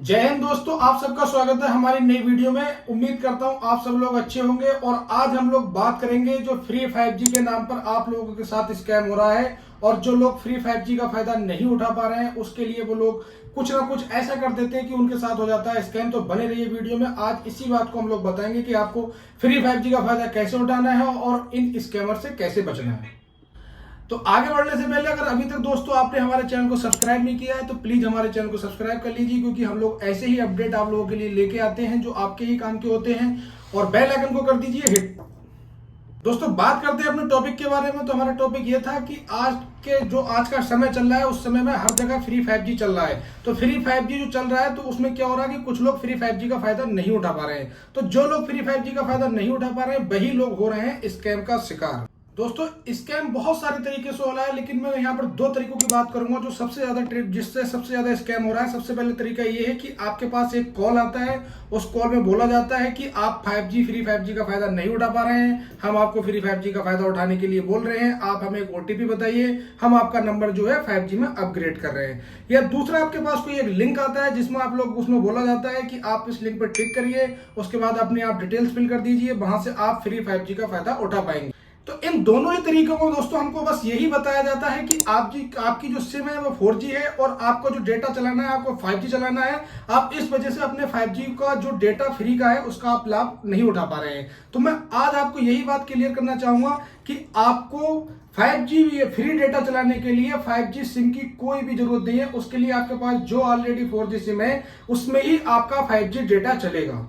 जय हिंद दोस्तों, आप सबका स्वागत है हमारी नई वीडियो में। उम्मीद करता हूं आप सब लोग अच्छे होंगे। और आज हम लोग बात करेंगे जो फ्री 5G के नाम पर आप लोगों के साथ स्कैम हो रहा है, और जो लोग फ्री 5G का फायदा नहीं उठा पा रहे हैं उसके लिए वो लोग कुछ ना कुछ ऐसा कर देते हैं कि उनके साथ हो जाता है स्कैम। तो बने रहिए वीडियो में, आज इसी बात को हम लोग बताएंगे कि आपको फ्री 5G का फायदा कैसे उठाना है और इन स्कैमर से कैसे बचना है। तो आगे बढ़ने से पहले अगर अभी तक दोस्तों आपने हमारे चैनल को सब्सक्राइब नहीं किया है तो प्लीज हमारे चैनल को सब्सक्राइब कर लीजिए, क्योंकि हम लोग ऐसे ही अपडेट आप लोगों के लिए लेके आते हैं जो आपके ही काम के होते हैं। और बेल आइकन को कर दीजिए हिट। दोस्तों बात करते हैं अपने टॉपिक के बारे में। तो हमारा टॉपिक ये था कि आज का समय चल रहा है, उस समय में हर जगह फ्री 5G चल रहा है। तो फ्री 5G जो चल रहा है तो उसमें क्या हो रहा है कि कुछ लोग फ्री 5G का फायदा नहीं उठा पा रहे हैं। तो जो लोग फ्री 5G का फायदा नहीं उठा पा रहे हैं वही लोग हो रहे हैं स्कैम का शिकार। दोस्तों स्कैम बहुत सारे तरीके से हो रहा है, लेकिन मैं यहाँ पर दो तरीकों की बात करूंगा जो सबसे ज्यादा जिससे सबसे ज्यादा स्कैम हो रहा है। सबसे पहले तरीका ये है कि आपके पास एक कॉल आता है, उस कॉल में बोला जाता है कि आप फ्री 5G का फायदा नहीं उठा पा रहे हैं, हम आपको फ्री 5G का फायदा उठाने के लिए बोल रहे हैं, आप हमें एक OTP बताइए, हम आपका नंबर जो है 5G में अपग्रेड कर रहे हैं। या दूसरा आपके पास कोई एक लिंक आता है जिसमें आप लोग उसमें बोला जाता है कि आप इस लिंक पर क्लिक करिए, उसके बाद अपनी आप डिटेल्स फिल कर दीजिए, वहां से आप फ्री 5G का फायदा उठा पाएंगे। तो इन दोनों ही तरीकों को दोस्तों हमको बस यही बताया जाता है कि आपकी जो सिम है वो 4G है और आपको जो डेटा चलाना है आपको 5G चलाना है। आप इस वजह से अपने 5G का जो डेटा फ्री का है उसका आप लाभ नहीं उठा पा रहे हैं। तो मैं आज आपको यही बात क्लियर करना चाहूंगा कि आपको 5G फ्री डेटा चलाने के लिए 5G सिम की कोई भी जरूरत नहीं है। उसके लिए आपके पास जो ऑलरेडी 4G सिम है उसमें ही आपका 5G डेटा चलेगा।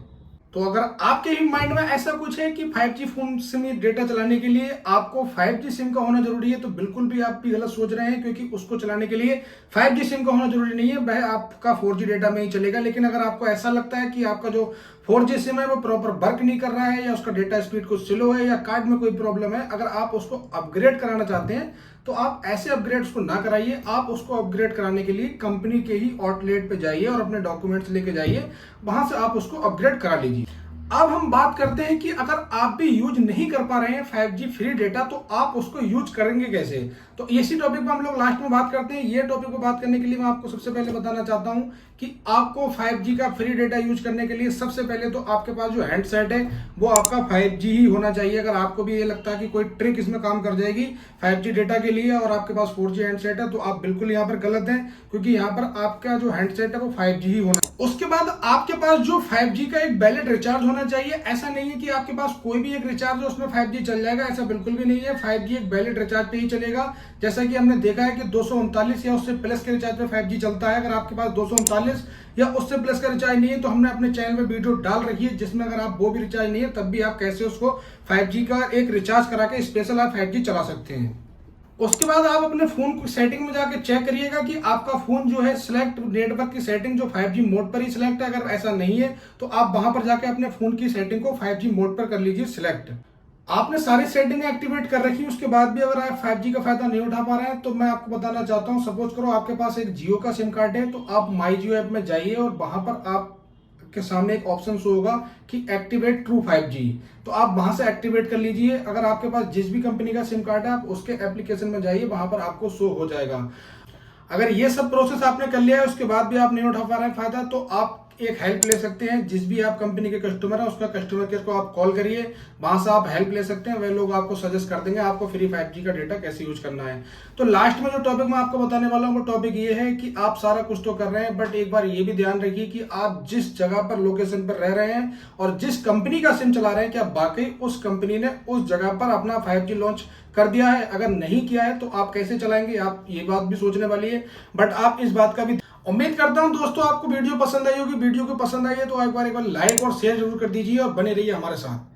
तो अगर आपके ही माइंड में ऐसा कुछ है कि 5G फोन सिम डेटा चलाने के लिए आपको 5G सिम का होना जरूरी है, तो बिल्कुल भी आप भी गलत सोच रहे हैं, क्योंकि उसको चलाने के लिए 5G सिम का होना जरूरी नहीं है, वह आपका 4G डेटा में ही चलेगा। लेकिन अगर आपको ऐसा लगता है कि आपका जो 4G सिम है वो प्रॉपर वर्क नहीं कर रहा है, या उसका डेटा स्पीड कुछ स्लो है, या कार्ड में कोई प्रॉब्लम है, अगर आप उसको अपग्रेड कराना चाहते हैं तो आप ऐसे अपग्रेड्स को ना कराइए। आप उसको अपग्रेड कराने के लिए कंपनी के ही आउटलेट पे जाइए और अपने डॉक्यूमेंट्स लेके जाइए, वहां से आप उसको अपग्रेड करा लीजिए। अब हम बात करते हैं कि अगर आप भी यूज नहीं कर पा रहे हैं 5G फ्री डेटा तो आप उसको यूज करेंगे कैसे। तो इसी टॉपिक पर हम लोग लास्ट में बात करते हैं। ये टॉपिक पर बात करने के लिए मैं आपको सबसे पहले बताना चाहता हूं कि आपको 5G का फ्री डेटा यूज करने के लिए सबसे पहले तो आपके पास जो हैंडसेट है वो आपका 5G ही होना चाहिए। अगर आपको भी ये लगता है कि कोई ट्रिक इसमें काम कर जाएगी 5G डेटा के लिए और आपके पास 4G हैंडसेट है, तो आप बिल्कुल यहाँ पर गलत हैं, क्योंकि यहाँ पर आपका जो हैंडसेट है वो 5G ही होना। उसके बाद आपके पास जो 5G का एक वैलिड रिचार्ज होना चाहिए। ऐसा नहीं है कि आपके पास कोई भी एक रिचार्ज है उसमें 5G चल जाएगा, ऐसा बिल्कुल भी नहीं है। 5G एक वैलिड रिचार्ज पे ही चलेगा। जैसा कि हमने देखा है कि 239 या उससे प्लस के रिचार्ज पे 5G चलता है। अगर आपके पास 239 या उससे प्लस का रिचार्ज नहीं है तो हमने अपने चैनल में वीडियो डाल रखी है जिसमें अगर आप वो भी रिचार्ज नहीं है तब भी आप कैसे उसको 5G का एक रिचार्ज करा के स्पेशल आप 5G चला सकते हैं। उसके बाद आप अपने फोन की सेटिंग में जाके चेक करिएगा कि आपका फोन जो है सिलेक्ट नेटवर्क की सेटिंग जो 5G मोड पर ही सिलेक्ट है। अगर ऐसा नहीं है तो आप वहां पर जाके अपने फोन की सेटिंग को 5G मोड पर कर लीजिए सिलेक्ट। आपने सारी सेटिंग एक्टिवेट कर रखी, उसके बाद भी अगर आप 5G का फायदा नहीं उठा पा रहे हैं तो मैं आपको बताना चाहता हूं, सपोज करो आपके पास एक जियो का सिम कार्ड है, तो आप माई जियो ऐप में जाइए और वहां पर आप के सामने एक ऑप्शन शो होगा कि एक्टिवेट ट्रू 5G, तो आप वहां से एक्टिवेट कर लीजिए। अगर आपके पास जिस भी कंपनी का सिम कार्ड है आप उसके एप्लीकेशन में जाइए, वहां पर आपको शो हो जाएगा। अगर ये सब प्रोसेस आपने कर लिया है उसके बाद भी आप नहीं उठा पा रहे हैं फायदा, तो आप एक हेल्प ले सकते हैं। जिस भी आप कंपनी के कस्टमर है उसका कस्टमर केयर को आप कॉल करिए, वहां से आप हेल्प ले सकते हैं। वे लोग आपको सजेस्ट कर देंगे आपको फ्री 5G का डेटा कैसे यूज करना है। तो लास्ट में जो टॉपिक मैं आपको बताने वाला हूँ वो टॉपिक ये है कि आप सारा कुछ तो कर रहे हैं, बट एक बार ये भी ध्यान रखिए कि आप जिस जगह पर लोकेशन पर रह रहे हैं और जिस कंपनी का सिम चला रहे हैं क्या वाकई उस कंपनी ने उस जगह पर अपना 5G लॉन्च कर दिया है। अगर नहीं किया है तो आप कैसे चलाएंगे, आप ये बात भी सोचने वाली है। बट आप इस बात का भी उम्मीद करता हूं दोस्तों आपको वीडियो पसंद आई होगी। वीडियो को पसंद आई है तो एक बार लाइक और शेयर जरूर कर दीजिए और बने रहिए हमारे साथ।